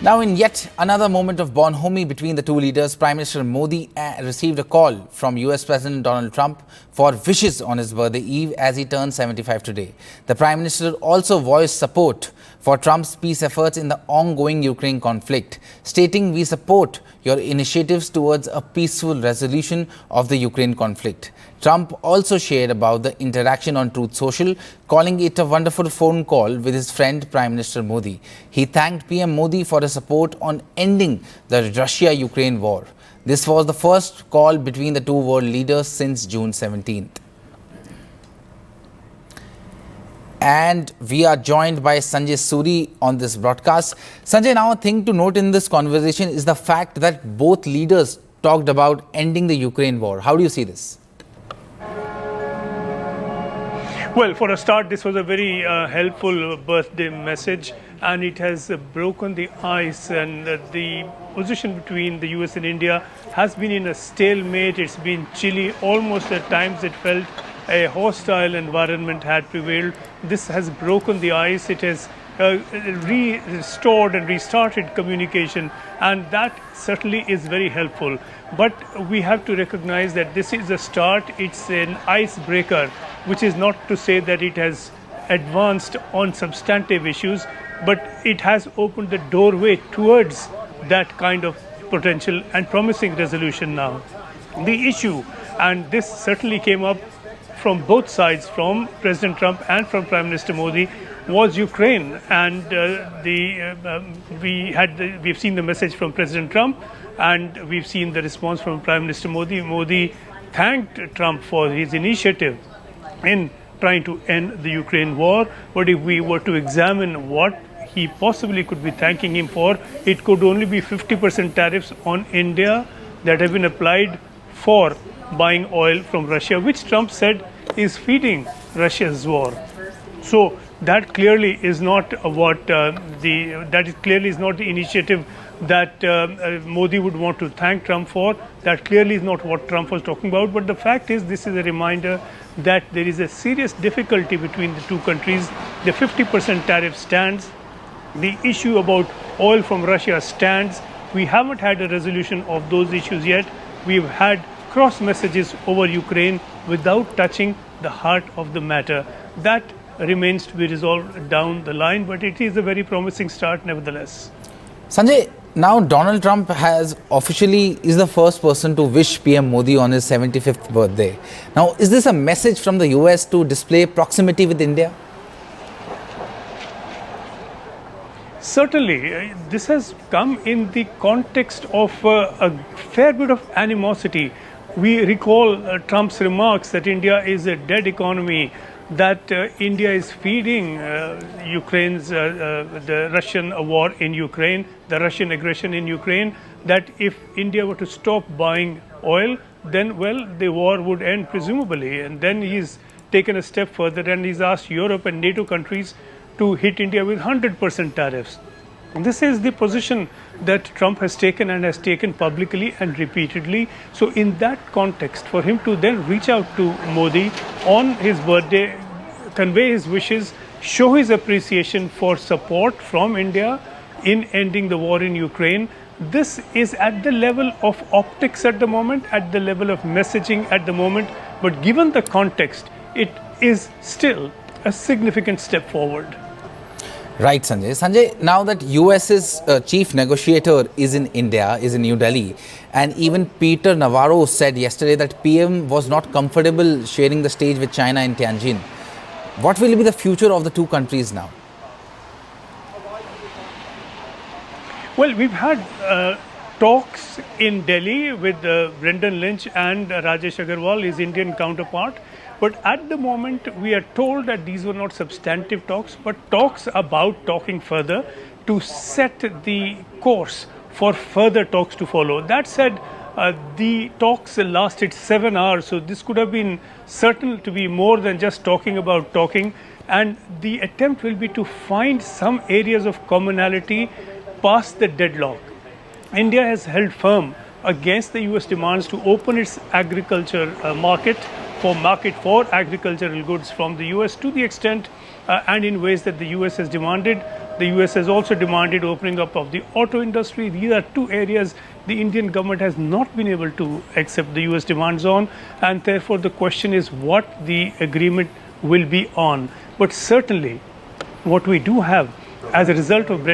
Now, in yet another moment of bonhomie between the two leaders, Prime Minister Modi received a call from US President Donald Trump for wishes on his birthday eve as he turned 75 today. The Prime Minister also voiced support for Trump's peace efforts in the ongoing Ukraine conflict, stating, "We support your initiatives towards a peaceful resolution of the Ukraine conflict." Trump also shared about the interaction on Truth Social, calling it a wonderful phone call with his friend Prime Minister Modi. He thanked PM Modi for his support on ending the Russia-Ukraine war. This was the first call between the two world leaders since June 17th. And we are joined by Sanjay Suri on this broadcast. Sanjay, now a thing to note in this conversation is the fact that both leaders talked about ending the Ukraine war. How do you see this? Well, for a start, this was a very helpful birthday message, and it has broken the ice, and the position between the US and India has been in a stalemate. It's been chilly. Almost at times it felt a hostile environment had prevailed. This has broken the ice. It has restored and restarted communication, and that certainly is very helpful. But we have to recognize that this is a start. It's an icebreaker, which is not to say that it has advanced on substantive issues, but it has opened the doorway towards that kind of potential and promising resolution now. The issue, and this certainly came up from both sides, from President Trump and from Prime Minister Modi, was Ukraine. And we've seen the message from President Trump, and we've seen the response from Prime Minister Modi. Modi thanked Trump for his initiative in trying to end the Ukraine war. But if we were to examine what he possibly could be thanking him for, it could only be 50% tariffs on India that have been applied for buying oil from Russia, which Trump said is feeding Russia's war. So that clearly is not clearly is not the initiative that Modi would want to thank Trump for. That clearly is not what Trump was talking about. But the fact is, this is a reminder that there is a serious difficulty between the two countries. The 50% tariff stands. The issue about oil from Russia stands. We haven't had a resolution of those issues yet. We've had cross messages over Ukraine without touching the heart of the matter. That remains to be resolved down the line, but it is a very promising start nevertheless. Sanjay, now Donald Trump is the first person to wish PM Modi on his 75th birthday. Now, is this a message from the US to display proximity with India? Certainly, this has come in the context of a fair bit of animosity. We recall Trump's remarks that India is a dead economy, that India is feeding the Russian war in Ukraine, the Russian aggression in Ukraine, that if India were to stop buying oil, then, well, the war would end presumably. And then he's taken a step further and he's asked Europe and NATO countries to hit India with 100% tariffs. And this is the position that Trump has taken and has taken publicly and repeatedly. So in that context, for him to then reach out to Modi on his birthday, convey his wishes, show his appreciation for support from India in ending the war in Ukraine, this is at the level of optics at the moment, at the level of messaging at the moment. But given the context, it is still a significant step forward. Right, Sanjay. Sanjay, now that US's chief negotiator is in India, is in New Delhi, and even Peter Navarro said yesterday that PM was not comfortable sharing the stage with China in Tianjin. What will be the future of the two countries now? Well, we've had talks in Delhi with Brendan Lynch and Rajesh Agarwal, his Indian counterpart. But at the moment, we are told that these were not substantive talks, but talks about talking further to set the course for further talks to follow. That said, the talks lasted 7 hours, so this could have been certain to be more than just talking about talking. And the attempt will be to find some areas of commonality past the deadlock. India has held firm against the US demands to open its agriculture market for agricultural goods from the US to the extent and in ways that the US has demanded. The US has also demanded opening up of the auto industry. These are two areas the Indian government has not been able to accept the US demands on, and therefore the question is what the agreement will be on. But certainly what we do have as a result of